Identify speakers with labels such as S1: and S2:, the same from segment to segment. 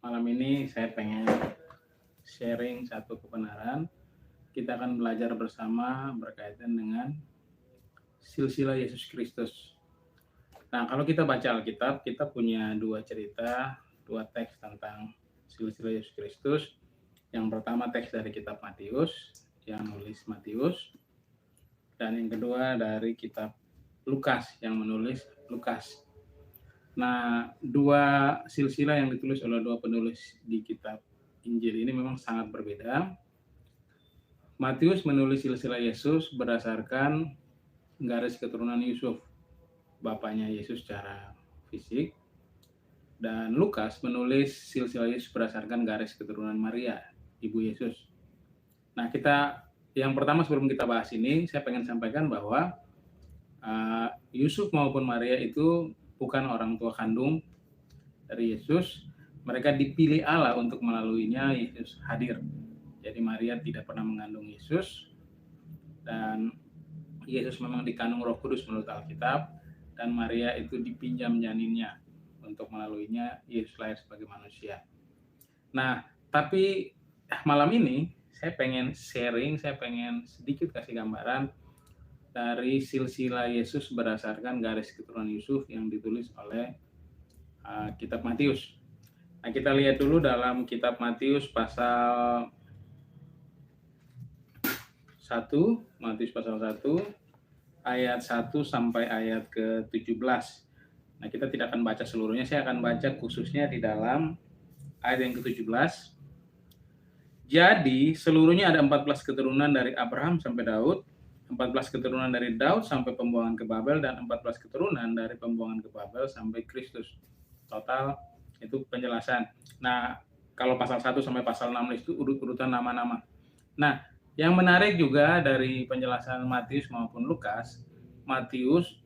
S1: Malam ini saya pengen sharing satu kebenaran. Kita akan belajar bersama berkaitan dengan silsilah Yesus Kristus. Nah, kalau kita baca Alkitab, kita punya dua cerita, dua teks tentang silsilah Yesus Kristus. Yang pertama teks dari kitab Matius, yang menulis Matius. Dan yang kedua dari kitab Lukas, yang menulis Lukas. Nah, dua silsilah yang ditulis oleh dua penulis di kitab Injil ini memang sangat berbeda. Matius menulis silsilah Yesus berdasarkan garis keturunan Yusuf, bapaknya Yesus secara fisik. Dan Lukas menulis silsilah Yesus berdasarkan garis keturunan Maria, ibu Yesus. Nah, yang pertama sebelum kita bahas ini, saya pengen sampaikan bahwa Yusuf maupun Maria itu bukan orang tua kandung dari Yesus. Mereka dipilih Allah untuk melaluinya Yesus hadir. Jadi Maria tidak pernah mengandung Yesus, dan Yesus memang dikandung Roh Kudus menurut Alkitab, dan Maria itu dipinjam janinnya untuk melaluinya Yesus lahir sebagai manusia. Nah, tapi malam ini saya pengen sharing, saya pengen sedikit kasih gambaran dari silsilah Yesus berdasarkan garis keturunan Yusuf yang ditulis oleh kitab Matius. Nah, kita lihat dulu dalam kitab Matius pasal 1, Matius pasal 1, ayat 1 sampai ayat ke-17. Nah, kita tidak akan baca seluruhnya, saya akan baca khususnya di dalam ayat yang ke-17. Jadi, seluruhnya ada 14 keturunan dari Abraham sampai Daud, 14 keturunan dari Daud sampai pembuangan ke Babel, dan 14 keturunan dari pembuangan ke Babel sampai Kristus. Total itu penjelasan. Nah, kalau pasal 1 sampai pasal 16 itu urut-urutan nama-nama. Nah, yang menarik juga dari penjelasan Matius maupun Lukas, Matius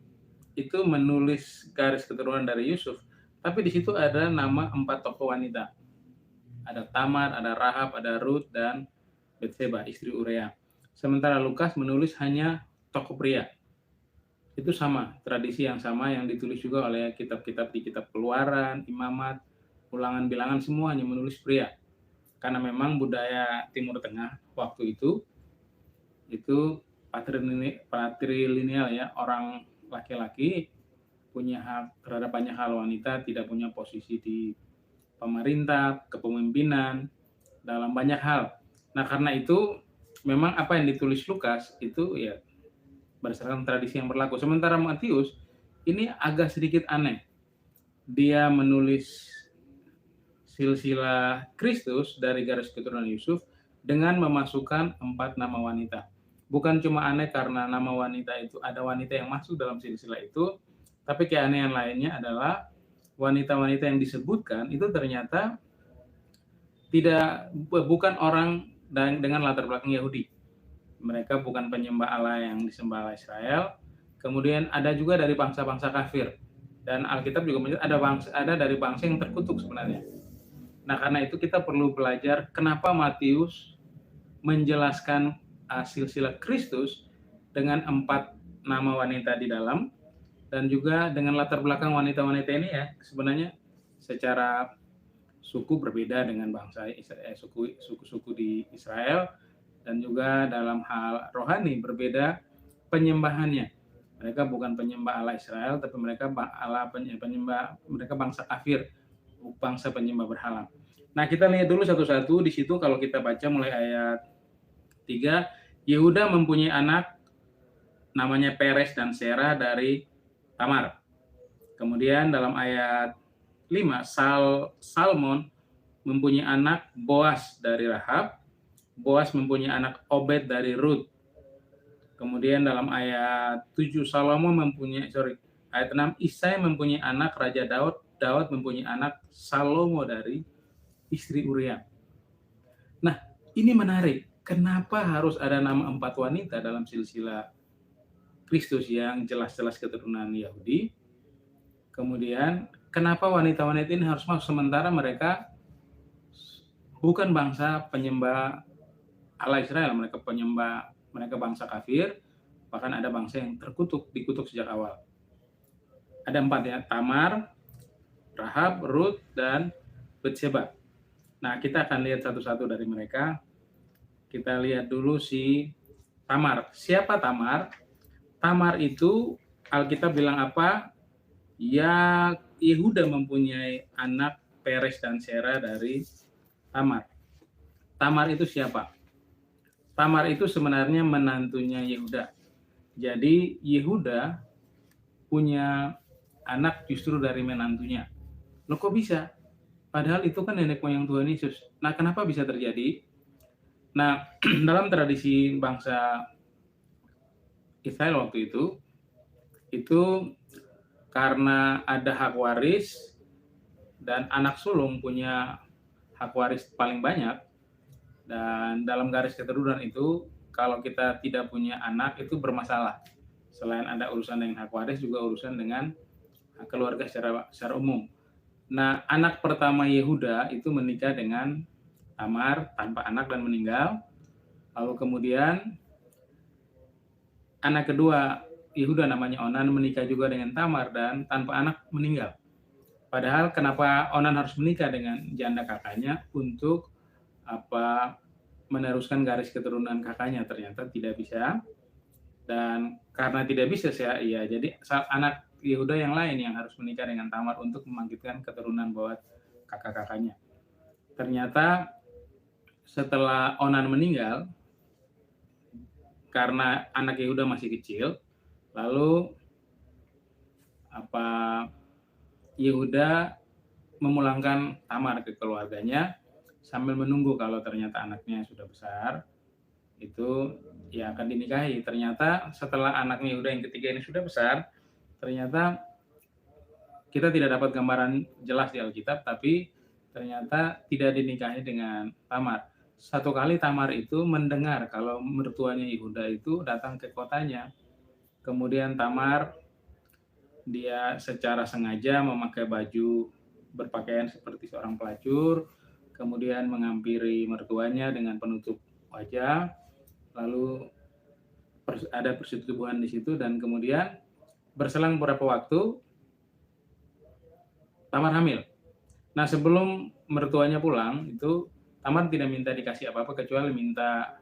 S1: itu menulis garis keturunan dari Yusuf, tapi di situ ada nama 4 tokoh wanita. Ada Tamar, ada Rahab, ada Ruth, dan Betseba, istri Urea. Sementara Lukas menulis hanya tokoh pria. Itu sama, tradisi yang sama yang ditulis juga oleh kitab-kitab di kitab Keluaran, Imamat, Ulangan, Bilangan, semua hanya menulis pria. Karena memang budaya Timur Tengah waktu itu patrilineal ya, orang laki-laki punya hak terhadap banyak hal, wanita tidak punya posisi di pemerintah, kepemimpinan, dalam banyak hal. Nah, karena itu memang apa yang ditulis Lukas itu ya berdasarkan tradisi yang berlaku. Sementara Matius ini agak sedikit aneh. Dia menulis silsilah Kristus dari garis keturunan Yusuf dengan memasukkan 4 nama wanita. Bukan cuma aneh karena nama wanita itu, ada wanita yang masuk dalam silsilah itu, tapi keanehan lainnya adalah wanita-wanita yang disebutkan itu ternyata bukan orang dengan latar belakang Yahudi. Mereka bukan penyembah Allah yang disembah Allah Israel. Kemudian ada juga dari bangsa-bangsa kafir. Dan Alkitab juga menyebut ada dari bangsa yang terkutuk sebenarnya. Nah, karena itu kita perlu belajar kenapa Matius menjelaskan silsilah Kristus dengan 4 nama wanita di dalam, dan juga dengan latar belakang wanita-wanita ini ya sebenarnya secara suku berbeda dengan bangsa suku-suku di Israel, dan juga dalam hal rohani berbeda penyembahannya. Mereka bukan penyembah Allah Israel, tapi mereka mereka bangsa kafir, bangsa penyembah berhala. Nah, kita lihat dulu satu-satu di situ. Kalau kita baca mulai ayat 3, Yehuda mempunyai anak namanya Peres dan Serah dari Tamar. Kemudian dalam ayat 5, Salmon mempunyai anak Boas dari Rahab. Boas mempunyai anak Obed dari Ruth. Kemudian dalam ayat 7, ayat 6, Isai mempunyai anak Raja Daud. Daud mempunyai anak Salomo dari istri Uria. Nah, ini menarik. Kenapa harus ada nama 4 wanita dalam silsilah Kristus yang jelas-jelas keturunan Yahudi? Kemudian, kenapa wanita-wanita ini harus masuk sementara mereka bukan bangsa penyembah Allah Israel, mereka bangsa kafir, bahkan ada bangsa yang dikutuk sejak awal. Ada 4 ya, Tamar, Rahab, Ruth, dan Betseba. Nah, kita akan lihat satu-satu dari mereka. Kita lihat dulu si Tamar. Siapa Tamar? Tamar itu Alkitab bilang apa? Ya, Yehuda mempunyai anak Peres dan Sera dari Tamar. Tamar itu siapa? Tamar itu sebenarnya menantunya Yehuda. Jadi Yehuda punya anak justru dari menantunya. Loh kok bisa? Padahal itu kan nenek moyang Tuhan Yesus. Nah, kenapa bisa terjadi? Nah, dalam tradisi bangsa Israel waktu itu karena ada hak waris dan anak sulung punya hak waris paling banyak, dan dalam garis keturunan itu kalau kita tidak punya anak itu bermasalah. Selain ada urusan dengan hak waris, juga urusan dengan keluarga secara umum. Nah, anak pertama Yehuda itu menikah dengan Tamar tanpa anak dan meninggal. Lalu kemudian anak kedua Yehuda namanya Onan menikah juga dengan Tamar dan tanpa anak meninggal. Padahal kenapa Onan harus menikah dengan janda kakaknya? Untuk meneruskan garis keturunan kakaknya. Ternyata tidak bisa. Dan karena tidak bisa, jadi anak Yehuda yang lain yang harus menikah dengan Tamar untuk membangkitkan keturunan buat kakak-kakaknya. Ternyata setelah Onan meninggal, karena anak Yehuda masih kecil, lalu Yehuda memulangkan Tamar ke keluarganya sambil menunggu kalau ternyata anaknya sudah besar, itu ya akan dinikahi. Ternyata setelah anaknya Yehuda yang ketiga ini sudah besar, ternyata kita tidak dapat gambaran jelas di Alkitab, tapi ternyata tidak dinikahi dengan Tamar. Satu kali Tamar itu mendengar kalau mertuanya Yehuda itu datang ke kotanya. Kemudian Tamar dia secara sengaja memakai baju berpakaian seperti seorang pelacur, kemudian menghampiri mertuanya dengan penutup wajah, lalu ada persetubuhan di situ, dan kemudian berselang beberapa waktu Tamar hamil. Nah, sebelum mertuanya pulang itu Tamar tidak minta dikasih apa-apa kecuali minta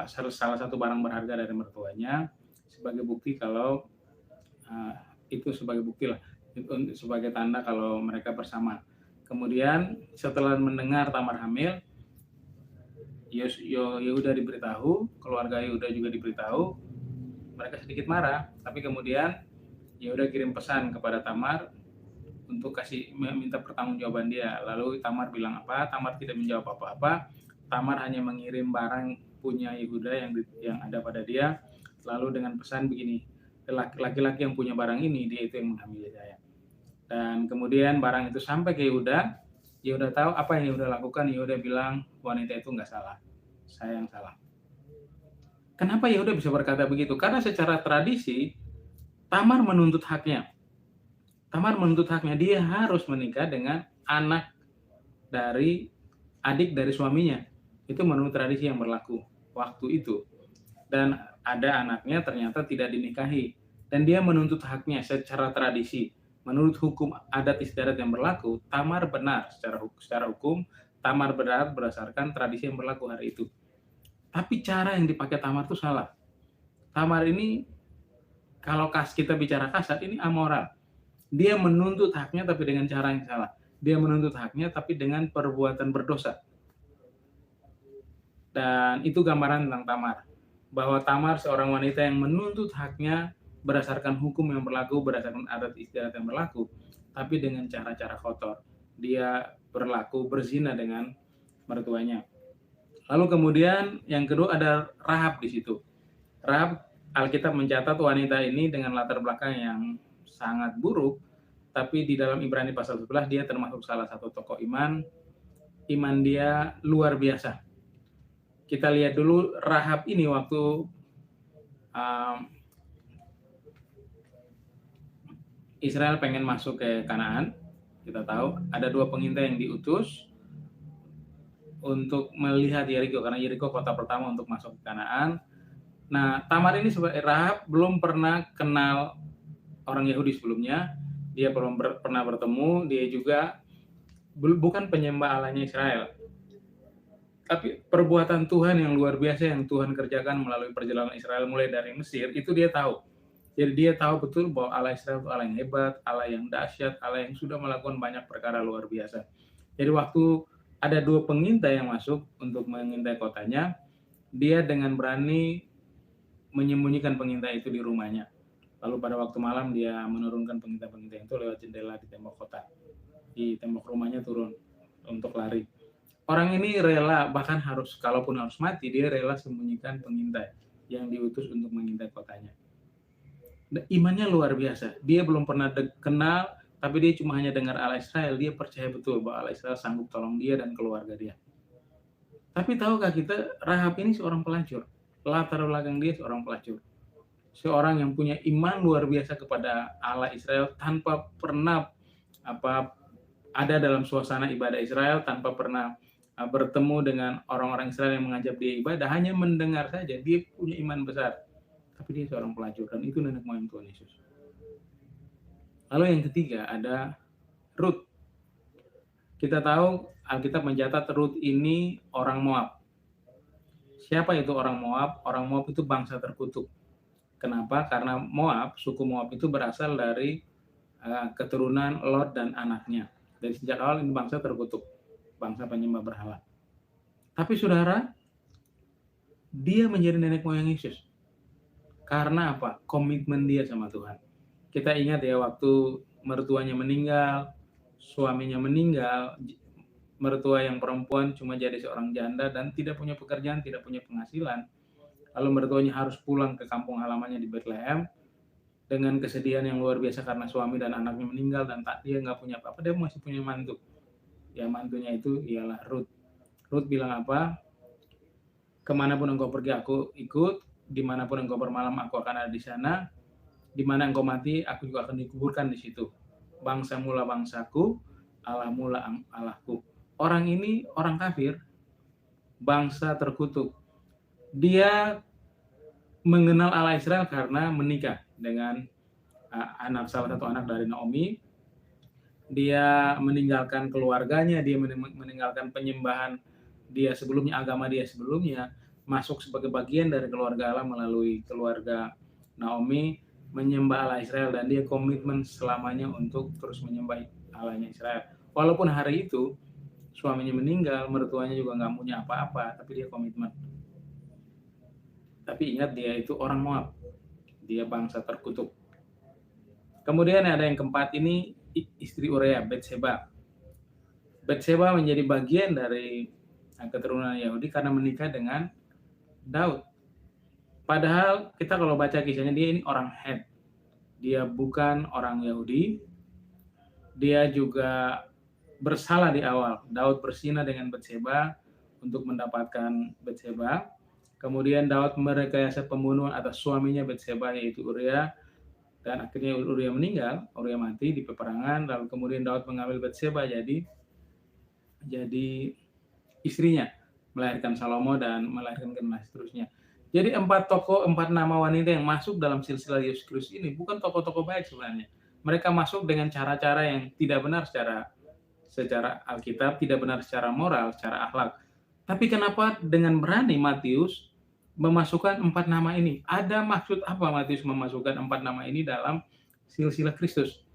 S1: salah satu barang berharga dari mertuanya sebagai bukti kalau itu sebagai bukti lah, sebagai tanda kalau mereka bersama. Kemudian setelah mendengar Tamar hamil, Yehuda diberitahu, keluarga Yehuda juga diberitahu, mereka sedikit marah, tapi kemudian Yehuda kirim pesan kepada Tamar untuk minta pertanggungjawaban dia. Lalu Tamar bilang apa? Tamar tidak menjawab apa-apa. Tamar hanya mengirim barang punya Yehuda yang ada pada dia, lalu dengan pesan begini, laki-laki yang punya barang ini, dia itu yang menghamili saya. Dan kemudian barang itu sampai ke Yehuda. Yehuda tahu apa yang Yehuda lakukan. Yehuda bilang, wanita itu nggak salah, saya yang salah. Kenapa Yehuda bisa berkata begitu? Karena secara tradisi Tamar menuntut haknya. Tamar menuntut haknya, dia harus menikah dengan anak dari adik dari suaminya. Itu menurut tradisi yang berlaku waktu itu. Dan ada anaknya ternyata tidak dinikahi. Dan dia menuntut haknya secara tradisi. Menurut hukum adat istiadat yang berlaku, Tamar benar secara hukum, Tamar benar berdasarkan tradisi yang berlaku hari itu. Tapi cara yang dipakai Tamar itu salah. Tamar ini, kalau kita bicara kasar, ini amoral. Dia menuntut haknya tapi dengan cara yang salah. Dia menuntut haknya tapi dengan perbuatan berdosa. Dan itu gambaran tentang Tamar. Bahwa Tamar seorang wanita yang menuntut haknya berdasarkan hukum yang berlaku, berdasarkan adat istiadat yang berlaku, tapi dengan cara-cara kotor. Dia berzina dengan mertuanya. Lalu kemudian yang kedua ada Rahab di situ. Rahab, Alkitab mencatat wanita ini dengan latar belakang yang sangat buruk, tapi di dalam Ibrani pasal 11 dia termasuk salah satu tokoh iman. Iman dia luar biasa. Kita lihat dulu Rahab ini waktu Israel pengen masuk ke Kanaan. Kita tahu ada 2 pengintai yang diutus untuk melihat Yeriko, karena Yeriko kota pertama untuk masuk ke Kanaan. Nah, Tamar ini sebagai Rahab belum pernah kenal orang Yahudi sebelumnya. Dia belum pernah bertemu. Dia juga bukan penyembah Allahnya Israel, tapi perbuatan Tuhan yang luar biasa yang Tuhan kerjakan melalui perjalanan Israel mulai dari Mesir, itu dia tahu. Jadi dia tahu betul bahwa Allah Israel itu Allah yang hebat, Allah yang dahsyat, Allah yang sudah melakukan banyak perkara luar biasa. Jadi waktu ada 2 pengintai yang masuk untuk mengintai kotanya, dia dengan berani menyembunyikan pengintai itu di rumahnya. Lalu pada waktu malam dia menurunkan pengintai-pengintai itu lewat jendela di tembok kota. Di tembok rumahnya turun untuk lari. Orang ini rela, bahkan kalaupun harus mati, dia rela sembunyikan pengintai yang diutus untuk mengintai kotanya. Imannya luar biasa. Dia belum pernah kenal, tapi dia cuma hanya dengar Allah Israel. Dia percaya betul bahwa Allah Israel sanggup tolong dia dan keluarga dia. Tapi tahukah kita, Rahab ini seorang pelacur. Latar belakang dia seorang pelacur. Seorang yang punya iman luar biasa kepada Allah Israel tanpa pernah ada dalam suasana ibadah Israel, tanpa pernah bertemu dengan orang-orang Israel yang mengajak dia ibadah, hanya mendengar saja. Dia punya iman besar, tapi dia seorang pelacur, dan itu nenek moyang Tuhan Yesus. Lalu yang ketiga ada Rut. Kita tahu Alkitab mencatat Rut ini orang Moab. Siapa itu orang Moab? Orang Moab itu bangsa terkutuk. Kenapa? Karena Moab, suku Moab itu berasal dari keturunan Lot dan anaknya. Dari sejak awal ini bangsa terkutuk, bangsa penyembah berhala. Tapi saudara, dia menjadi nenek moyang Yesus. Karena apa? Komitmen dia sama Tuhan. Kita ingat ya, waktu mertuanya meninggal, suaminya meninggal, mertua yang perempuan cuma jadi seorang janda dan tidak punya pekerjaan, tidak punya penghasilan. Lalu mertuanya harus pulang ke kampung halamannya di Bethlehem dengan kesedihan yang luar biasa karena suami dan anaknya meninggal, dan dia nggak punya apa-apa, dia masih punya mantu. Ya, mantunya itu ialah Rut. Rut bilang apa? Kemanapun engkau pergi aku ikut, dimanapun engkau bermalam aku akan ada di sana, di mana engkau mati aku juga akan dikuburkan di situ. Bangsa mula bangsaku, Allah mula Allahku. Orang ini orang kafir, bangsa terkutuk. Dia mengenal Allah Israel karena menikah dengan salah satu anak dari Naomi. Dia meninggalkan keluarganya, dia meninggalkan penyembahan dia sebelumnya, agama dia sebelumnya, masuk sebagai bagian dari keluarga Allah melalui keluarga Naomi, menyembah Allah Israel, dan dia komitmen selamanya untuk terus menyembah Allahnya Israel. Walaupun hari itu suaminya meninggal, mertuanya juga nggak punya apa-apa, tapi dia komitmen. Tapi ingat, dia itu orang Moab, dia bangsa terkutuk. Kemudian ada yang keempat, ini istri Uria, Batseba. Batseba menjadi bagian dari keturunan Yahudi karena menikah dengan Daud. Padahal kita kalau baca kisahnya, dia ini orang Het. Dia bukan orang Yahudi. Dia juga bersalah di awal. Daud berzina dengan Batseba untuk mendapatkan Batseba. Kemudian Daud merekayasa pembunuhan atas suaminya Batseba, yaitu Uria. Dan akhirnya Uria meninggal, Uria mati di peperangan. Lalu kemudian Daud mengambil Batseba jadi istrinya, melahirkan Salomo dan melahirkan generasi seterusnya. Jadi 4 nama wanita yang masuk dalam silsilah Yesus Kristus ini bukan tokoh-tokoh baik sebenarnya. Mereka masuk dengan cara-cara yang tidak benar secara Alkitab, tidak benar secara moral, secara akhlak. Tapi kenapa dengan berani Matius memasukkan 4 nama ini? Ada maksud apa Matius memasukkan 4 nama ini dalam silsilah Kristus?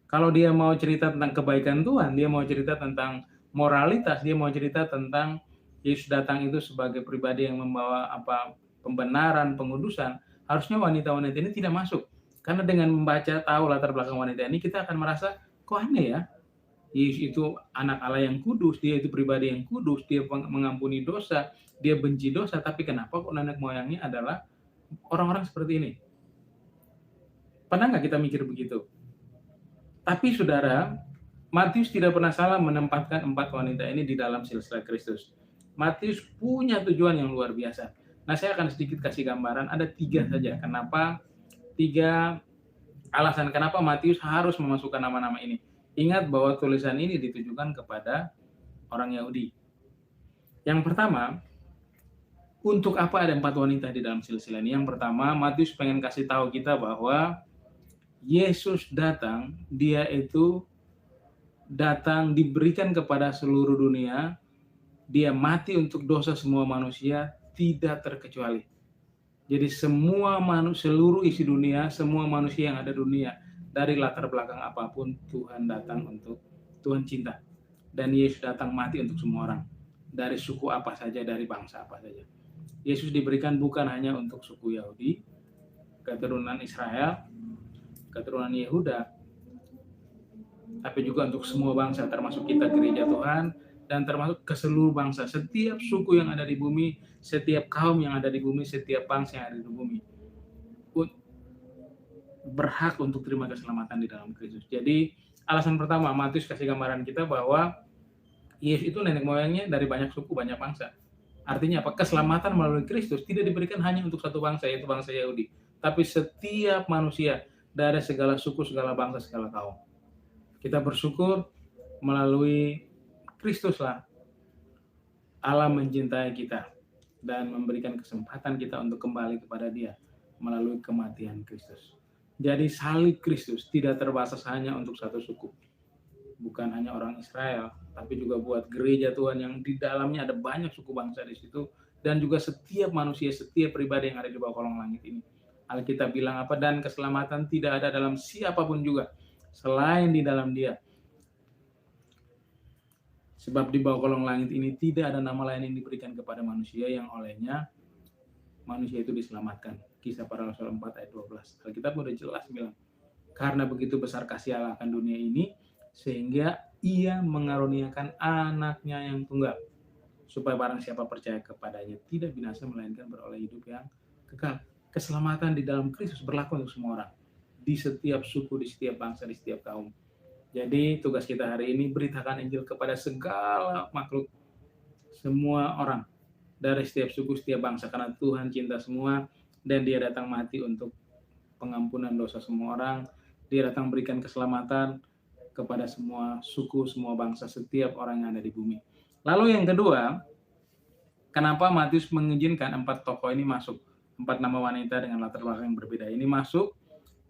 S1: Kalau dia mau cerita tentang kebaikan Tuhan, dia mau cerita tentang moralitas, dia mau cerita tentang Yesus datang itu sebagai pribadi yang membawa pembenaran, pengudusan, harusnya wanita-wanita ini tidak masuk. Karena dengan membaca tahu latar belakang wanita ini, kita akan merasa kok aneh ya. Yesus itu anak Allah yang kudus, dia itu pribadi yang kudus, dia mengampuni dosa, dia benci dosa, tapi kenapa kok nenek moyangnya adalah orang-orang seperti ini? Pernah nggak kita mikir begitu? Tapi saudara, Matius tidak pernah salah menempatkan 4 wanita ini di dalam silsilah Kristus. Matius punya tujuan yang luar biasa. Nah, saya akan sedikit kasih gambaran, ada 3 saja. 3 alasan kenapa Matius harus memasukkan nama-nama ini. Ingat bahwa tulisan ini ditujukan kepada orang Yahudi. Yang pertama, untuk apa ada 4 wanita di dalam silsilah ini? Yang pertama, Matius pengen kasih tahu kita bahwa Yesus datang, dia itu datang diberikan kepada seluruh dunia, dia mati untuk dosa semua manusia, tidak terkecuali. Jadi seluruh isi dunia, semua manusia yang ada di dunia, dari latar belakang apapun, Tuhan datang untuk, Tuhan cinta. Dan Yesus datang mati untuk semua orang. Dari suku apa saja, dari bangsa apa saja. Yesus diberikan bukan hanya untuk suku Yahudi, keturunan Israel, keturunan Yehuda, tapi juga untuk semua bangsa, termasuk kita gereja Tuhan, dan termasuk ke seluruh bangsa, setiap suku yang ada di bumi, setiap kaum yang ada di bumi, setiap bangsa yang ada di bumi, berhak untuk terima keselamatan di dalam Kristus. Jadi alasan pertama, Matius kasih gambaran kita bahwa Yesus itu nenek moyangnya dari banyak suku, banyak bangsa. Artinya apa? Keselamatan melalui Kristus tidak diberikan hanya untuk satu bangsa, yaitu bangsa Yahudi, tapi setiap manusia dari segala suku, segala bangsa, segala kaum. Kita bersyukur melalui Kristuslah Allah mencintai kita dan memberikan kesempatan kita untuk kembali kepada Dia melalui kematian Kristus. Jadi salib Kristus tidak terbatas hanya untuk satu suku, bukan hanya orang Israel, tapi juga buat gereja Tuhan yang di dalamnya ada banyak suku bangsa di situ, dan juga setiap manusia, setiap pribadi yang ada di bawah kolong langit ini. Alkitab bilang apa? Dan keselamatan tidak ada dalam siapapun juga selain di dalam Dia. Sebab di bawah kolong langit ini tidak ada nama lain yang diberikan kepada manusia yang olehnya manusia itu diselamatkan. Kisah Para Rasul 4 ayat 12. Alkitab udah jelas bilang, karena begitu besar kasih Allah akan dunia ini, sehingga Ia mengaruniakan anaknya yang tunggal, supaya barang siapa percaya kepadanya tidak binasa, melainkan beroleh hidup yang kekal. Keselamatan di dalam Kristus berlaku untuk semua orang, di setiap suku, di setiap bangsa, di setiap kaum. Jadi tugas kita hari ini beritakan Injil kepada segala makhluk, semua orang, dari setiap suku, setiap bangsa, karena Tuhan cinta semua dan Dia datang mati untuk pengampunan dosa semua orang. Dia datang berikan keselamatan kepada semua suku, semua bangsa, setiap orang yang ada di bumi. Lalu yang kedua, kenapa Matius mengizinkan 4 tokoh ini masuk, 4 nama wanita dengan latar belakang yang berbeda ini masuk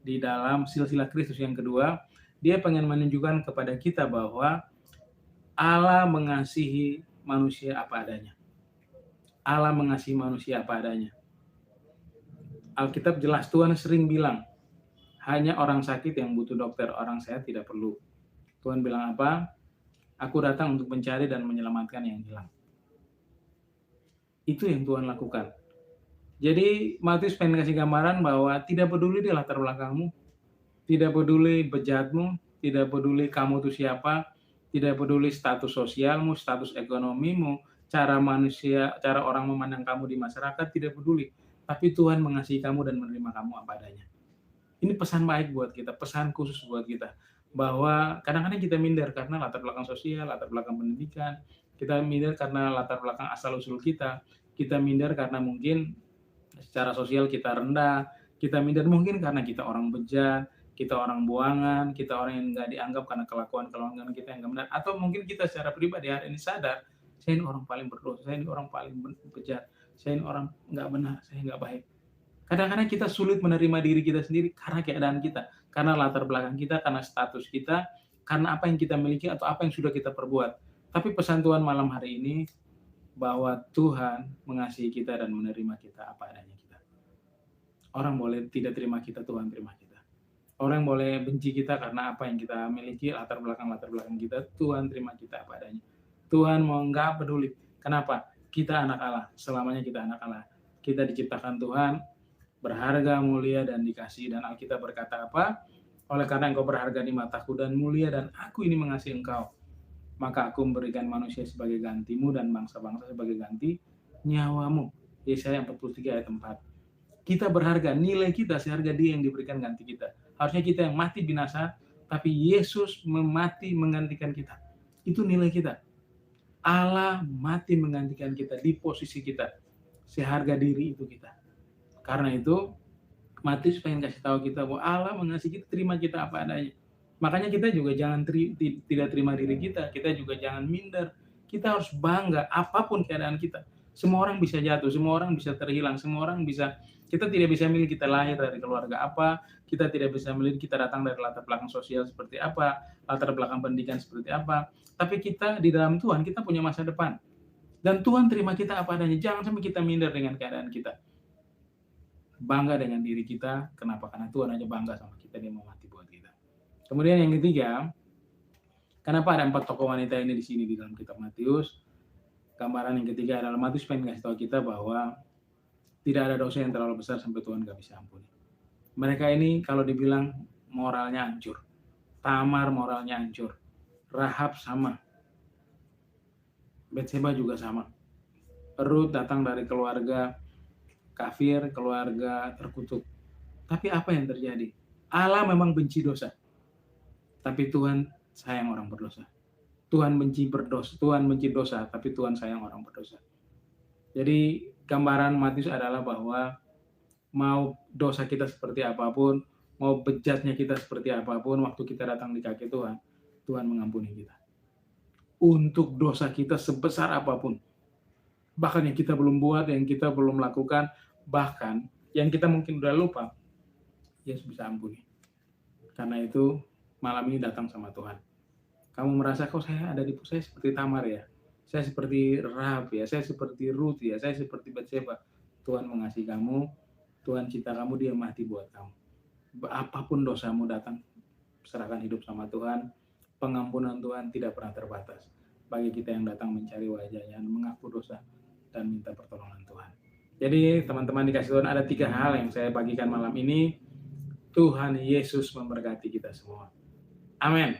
S1: di dalam silsilah Kristus? Yang kedua, Dia pengen menunjukkan kepada kita bahwa Allah mengasihi manusia apa adanya. Allah mengasihi manusia apa adanya. Alkitab jelas, Tuhan sering bilang, hanya orang sakit yang butuh dokter, orang sehat tidak perlu. Tuhan bilang apa? Aku datang untuk mencari dan menyelamatkan yang hilang. Itu yang Tuhan lakukan. Jadi Matius pengen kasih gambaran bahwa tidak peduli di latar belakangmu, tidak peduli bejatmu, tidak peduli kamu itu siapa, tidak peduli status sosialmu, status ekonomimu, cara manusia, cara orang memandang kamu di masyarakat, tidak peduli. Tapi Tuhan mengasihi kamu dan menerima kamu apa adanya. Ini pesan baik buat kita, pesan khusus buat kita. Bahwa kadang-kadang kita minder karena latar belakang sosial, latar belakang pendidikan, kita minder karena latar belakang asal-usul kita minder karena mungkin secara sosial kita rendah, kita minder mungkin karena kita orang bejat, kita orang buangan, kita orang yang nggak dianggap karena kelakuan kita yang nggak benar, atau mungkin kita secara pribadi hari ini sadar, saya ini orang paling berdosa, saya ini orang paling bejat, saya ini orang nggak benar, saya nggak baik. Kadang-kadang kita sulit menerima diri kita sendiri karena keadaan kita, karena latar belakang kita, karena status kita, karena apa yang kita miliki atau apa yang sudah kita perbuat. Tapi pesan Tuhan malam hari ini bahwa Tuhan mengasihi kita dan menerima kita apa adanya kita. Orang boleh tidak terima kita, Tuhan terima kita. Orang boleh benci kita karena apa yang kita miliki, latar belakang kita, Tuhan terima kita apa adanya. Tuhan mau nggak peduli. Kenapa? Kita anak Allah, selamanya kita anak Allah. Kita diciptakan Tuhan, berharga, mulia, dan dikasihi. Dan Alkitab berkata apa? Oleh karena engkau berharga di mataku dan mulia, dan aku ini mengasihi engkau, maka aku memberikan manusia sebagai gantimu dan bangsa-bangsa sebagai ganti nyawamu. Yesaya 43 ayat 4. Kita berharga, nilai kita seharga Dia yang diberikan ganti kita. Harusnya kita yang mati binasa, tapi Yesus mati menggantikan kita. Itu nilai kita. Allah mati menggantikan kita di posisi kita. Seharga diri itu kita. Karena itu, Matius pengen kasih tahu kita bahwa Allah mengasihi kita, terima kita apa adanya. Makanya kita juga jangan tidak terima diri kita juga jangan minder. Kita harus bangga apapun keadaan kita. Semua orang bisa jatuh, semua orang bisa terhilang, semua orang bisa, kita tidak bisa milih kita lahir dari keluarga apa, kita tidak bisa milih kita datang dari latar belakang sosial seperti apa, latar belakang pendidikan seperti apa. Tapi kita di dalam Tuhan, kita punya masa depan. Dan Tuhan terima kita apa adanya. Jangan sampai kita minder dengan keadaan kita. Bangga dengan diri kita. Kenapa? Karena Tuhan aja bangga sama kita, dia mau mati buat kita. Kemudian yang ketiga, kenapa ada 4 tokoh wanita ini di sini di dalam kitab Matius? Gambaran yang ketiga adalah Matius pengen kasih tahu kita bahwa tidak ada dosa yang terlalu besar sampai Tuhan gak bisa ampuni. Mereka ini kalau dibilang moralnya hancur. Tamar moralnya hancur. Rahab sama. Betseba juga sama. Ruth datang dari keluarga kafir, keluarga terkutuk. Tapi apa yang terjadi? Allah memang benci dosa. Tapi Tuhan sayang orang berdosa. Tuhan benci berdosa, Tuhan benci dosa, tapi Tuhan sayang orang berdosa. Jadi gambaran Matius adalah bahwa mau dosa kita seperti apapun, mau bejatnya kita seperti apapun, waktu kita datang di kaki Tuhan, Tuhan mengampuni kita. Untuk dosa kita sebesar apapun, bahkan yang kita belum buat, yang kita belum lakukan, bahkan yang kita mungkin udah lupa, Yesus bisa ampuni. Karena itu malam ini datang sama Tuhan. Kamu merasa kok saya ada di, saya seperti Tamar ya, saya seperti Rahab ya, saya seperti Ruth ya, saya seperti Betseba. Tuhan mengasihi kamu, Tuhan cinta kamu, dia mati buat kamu. Apapun dosamu datang, serahkan hidup sama Tuhan. Pengampunan Tuhan tidak pernah terbatas bagi kita yang datang mencari wajahnya, mengaku dosa dan minta pertolongan Tuhan. Jadi teman-teman dikasih Tuhan, ada 3 hal yang saya bagikan malam ini. Tuhan Yesus memberkati kita semua. Amin.